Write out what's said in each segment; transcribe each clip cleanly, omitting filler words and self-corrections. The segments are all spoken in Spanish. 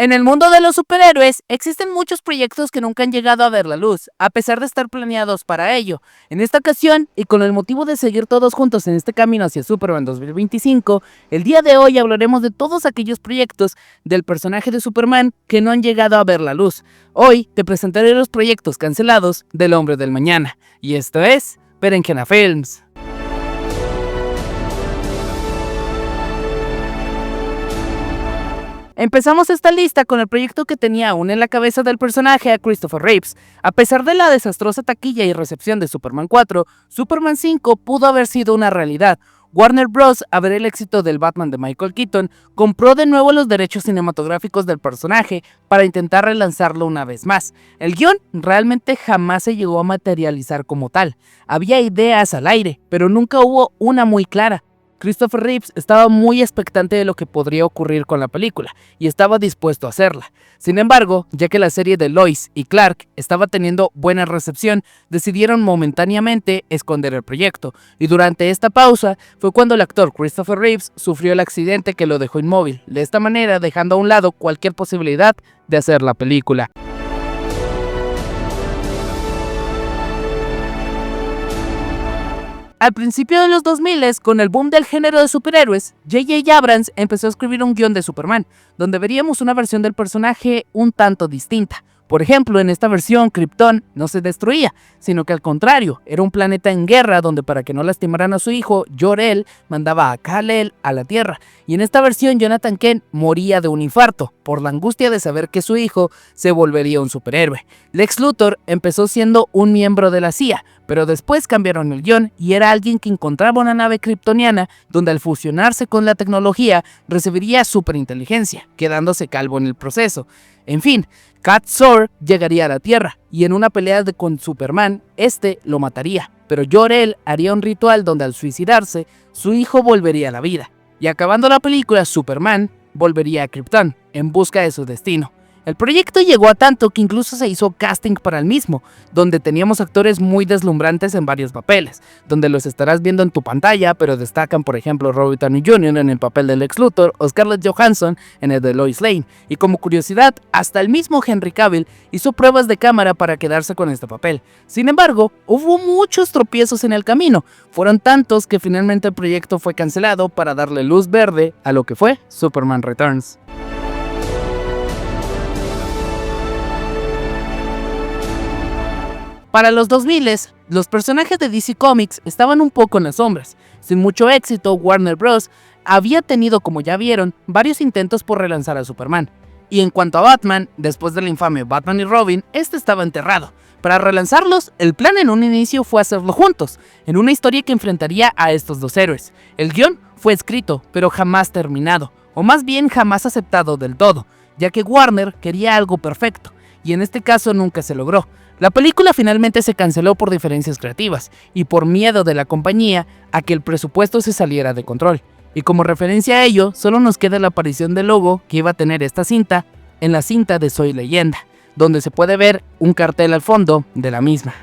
En el mundo de los superhéroes, existen muchos proyectos que nunca han llegado a ver la luz, a pesar de estar planeados para ello. En esta ocasión, y con el motivo de seguir todos juntos en este camino hacia Superman 2025, el día de hoy hablaremos de todos aquellos proyectos del personaje de Superman que no han llegado a ver la luz. Hoy te presentaré los proyectos cancelados del Hombre del Mañana, y esto es Berenjena Films. Empezamos esta lista con el proyecto que tenía aún en la cabeza del personaje a Christopher Reeves. A pesar de la desastrosa taquilla y recepción de Superman 4, Superman 5 pudo haber sido una realidad. Warner Bros., a ver el éxito del Batman de Michael Keaton, compró de nuevo los derechos cinematográficos del personaje para intentar relanzarlo una vez más. El guión realmente jamás se llegó a materializar como tal. Había ideas al aire, pero nunca hubo una muy clara. Christopher Reeves estaba muy expectante de lo que podría ocurrir con la película y estaba dispuesto a hacerla. Sin embargo, ya que la serie de Lois y Clark estaba teniendo buena recepción, decidieron momentáneamente esconder el proyecto, y durante esta pausa fue cuando el actor Christopher Reeves sufrió el accidente que lo dejó inmóvil, de esta manera dejando a un lado cualquier posibilidad de hacer la película. Al principio de los 2000, con el boom del género de superhéroes, J.J. Abrams empezó a escribir un guión de Superman, donde veríamos una versión del personaje un tanto distinta. Por ejemplo, en esta versión, Krypton no se destruía, sino que al contrario, era un planeta en guerra donde para que no lastimaran a su hijo, Jor-El mandaba a Kal-El a la Tierra. Y en esta versión, Jonathan Kent moría de un infarto, por la angustia de saber que su hijo se volvería un superhéroe. Lex Luthor empezó siendo un miembro de la CIA, pero después cambiaron el guión y era alguien que encontraba una nave kryptoniana donde al fusionarse con la tecnología recibiría superinteligencia, quedándose calvo en el proceso. En fin, Kat-Zor llegaría a la Tierra y en una pelea con Superman, este lo mataría, pero Jor-El haría un ritual donde al suicidarse, su hijo volvería a la vida. Y acabando la película, Superman volvería a Krypton en busca de su destino. El proyecto llegó a tanto que incluso se hizo casting para el mismo, donde teníamos actores muy deslumbrantes en varios papeles, donde los estarás viendo en tu pantalla, pero destacan por ejemplo Robert Downey Jr. en el papel de Lex Luthor o Scarlett Johansson en el de Lois Lane, y como curiosidad, hasta el mismo Henry Cavill hizo pruebas de cámara para quedarse con este papel. Sin embargo, hubo muchos tropiezos en el camino, fueron tantos que finalmente el proyecto fue cancelado para darle luz verde a lo que fue Superman Returns. Para los 2000, los personajes de DC Comics estaban un poco en las sombras. Sin mucho éxito, Warner Bros. Había tenido, como ya vieron, varios intentos por relanzar a Superman. Y en cuanto a Batman, después del infame Batman y Robin, este estaba enterrado. Para relanzarlos, el plan en un inicio fue hacerlo juntos, en una historia que enfrentaría a estos dos héroes. El guión fue escrito, pero jamás terminado, o más bien jamás aceptado del todo, ya que Warner quería algo perfecto, y en este caso nunca se logró. La película finalmente se canceló por diferencias creativas y por miedo de la compañía a que el presupuesto se saliera de control. Y como referencia a ello, solo nos queda la aparición del logo que iba a tener esta cinta en la cinta de Soy Leyenda, donde se puede ver un cartel al fondo de la misma.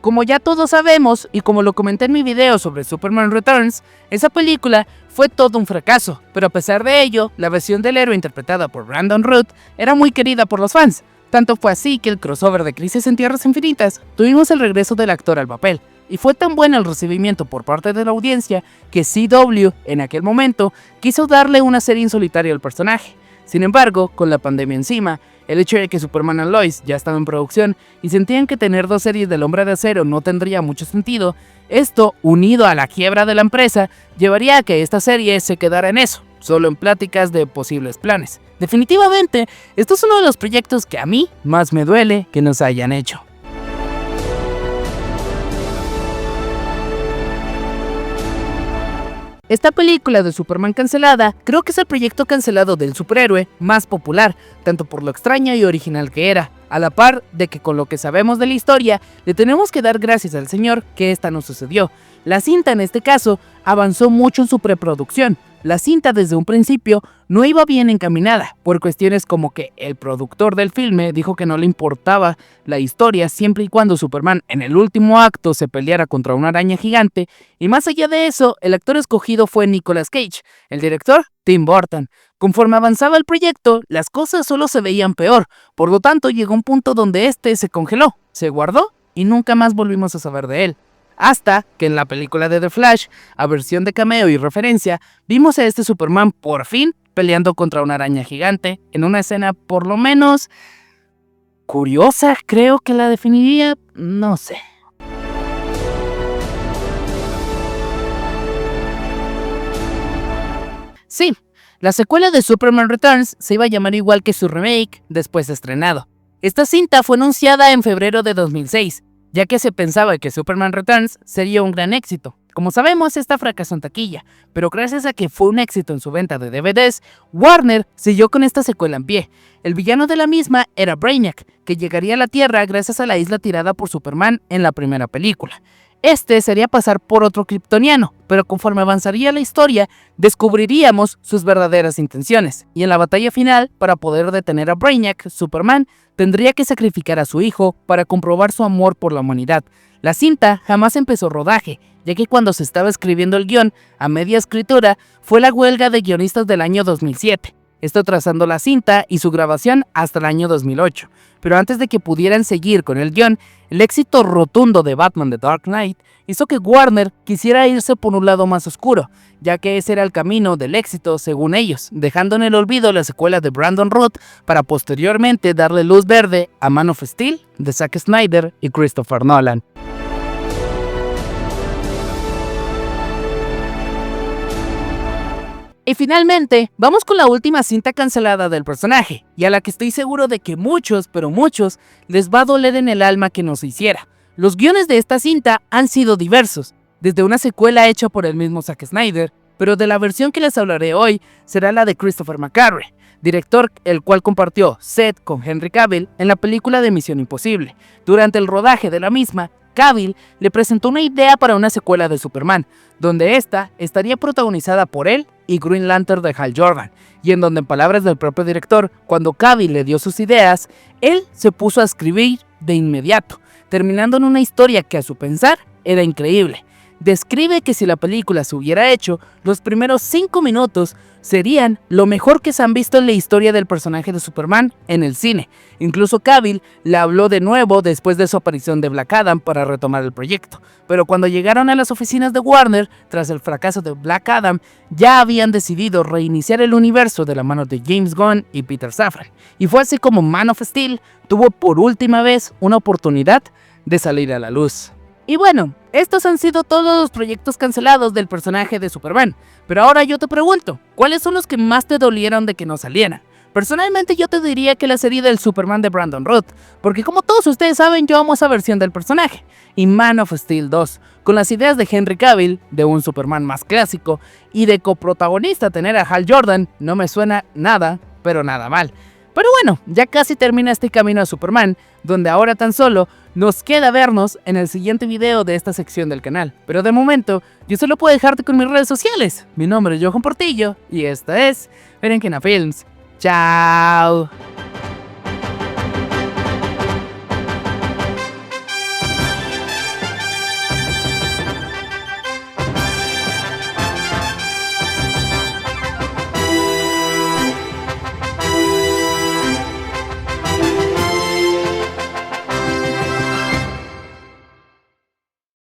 Como ya todos sabemos, y como lo comenté en mi video sobre Superman Returns, esa película fue todo un fracaso, pero a pesar de ello, la versión del héroe interpretada por Brandon Routh era muy querida por los fans. Tanto fue así que el crossover de Crisis en Tierras Infinitas tuvimos el regreso del actor al papel, y fue tan bueno el recibimiento por parte de la audiencia que CW, en aquel momento, quiso darle una serie en solitario al personaje. Sin embargo, con la pandemia encima, el hecho de que Superman y Lois ya estaban en producción y sentían que tener dos series del Hombre de Acero no tendría mucho sentido, esto, unido a la quiebra de la empresa, llevaría a que esta serie se quedara en eso, solo en pláticas de posibles planes. Definitivamente, esto es uno de los proyectos que a mí más me duele que nos hayan hecho. Esta película de Superman cancelada creo que es el proyecto cancelado del superhéroe más popular, tanto por lo extraña y original que era, a la par de que con lo que sabemos de la historia, le tenemos que dar gracias al Señor que esta no sucedió. La cinta en este caso avanzó mucho en su preproducción. La cinta desde un principio no iba bien encaminada, por cuestiones como que el productor del filme dijo que no le importaba la historia siempre y cuando Superman en el último acto se peleara contra una araña gigante, y más allá de eso, el actor escogido fue Nicolas Cage, el director Tim Burton. Conforme avanzaba el proyecto, las cosas solo se veían peor, por lo tanto llegó un punto donde este se congeló, se guardó y nunca más volvimos a saber de él. Hasta que en la película de The Flash, a versión de cameo y referencia, vimos a este Superman por fin peleando contra una araña gigante en una escena por lo menos curiosa, creo que la definiría, no sé. Sí, la secuela de Superman Returns se iba a llamar igual que su remake después estrenado. Esta cinta fue anunciada en febrero de 2006, ya que se pensaba que Superman Returns sería un gran éxito. Como sabemos, esta fracasó en taquilla, pero gracias a que fue un éxito en su venta de DVDs, Warner siguió con esta secuela en pie. El villano de la misma era Brainiac, que llegaría a la Tierra gracias a la isla tirada por Superman en la primera película. Este sería pasar por otro kryptoniano, pero conforme avanzaría la historia, descubriríamos sus verdaderas intenciones, y en la batalla final, para poder detener a Brainiac, Superman tendría que sacrificar a su hijo para comprobar su amor por la humanidad. La cinta jamás empezó rodaje, ya que cuando se estaba escribiendo el guión, a media escritura, fue la huelga de guionistas del año 2007. Esto trazando la cinta y su grabación hasta el año 2008. Pero antes de que pudieran seguir con el guión, el éxito rotundo de Batman The Dark Knight hizo que Warner quisiera irse por un lado más oscuro, ya que ese era el camino del éxito según ellos, dejando en el olvido la secuela de Brandon Routh para posteriormente darle luz verde a Man of Steel de Zack Snyder y Christopher Nolan. Y finalmente, vamos con la última cinta cancelada del personaje, y a la que estoy seguro de que muchos, pero muchos, les va a doler en el alma que no se hiciera. Los guiones de esta cinta han sido diversos, desde una secuela hecha por el mismo Zack Snyder, pero de la versión que les hablaré hoy será la de Christopher McQuarrie, director el cual compartió set con Henry Cavill en la película de Misión Imposible. Durante el rodaje de la misma, Cavill le presentó una idea para una secuela de Superman, donde esta estaría protagonizada por él y Green Lantern de Hal Jordan, y en donde, en palabras del propio director, cuando Cavill le dio sus ideas, él se puso a escribir de inmediato, terminando en una historia que a su pensar era increíble. Describe que si la película se hubiera hecho, los primeros 5 minutos serían lo mejor que se han visto en la historia del personaje de Superman en el cine. Incluso Cavill le habló de nuevo después de su aparición de Black Adam para retomar el proyecto. Pero cuando llegaron a las oficinas de Warner, tras el fracaso de Black Adam, ya habían decidido reiniciar el universo de la mano de James Gunn y Peter Safran. Y fue así como Man of Steel tuvo por última vez una oportunidad de salir a la luz. Y bueno, estos han sido todos los proyectos cancelados del personaje de Superman. Pero ahora yo te pregunto, ¿cuáles son los que más te dolieron de que no salieran? Personalmente yo te diría que la serie del Superman de Brandon Routh, porque como todos ustedes saben, yo amo esa versión del personaje. Y Man of Steel 2, con las ideas de Henry Cavill, de un Superman más clásico, y de coprotagonista tener a Hal Jordan, no me suena nada, pero nada mal. Pero bueno, ya casi termina este camino a Superman, donde ahora tan solo nos queda vernos en el siguiente video de esta sección del canal. Pero de momento, yo solo puedo dejarte con mis redes sociales. Mi nombre es Johan Portillo y esta es Berenjena Films. ¡Chao!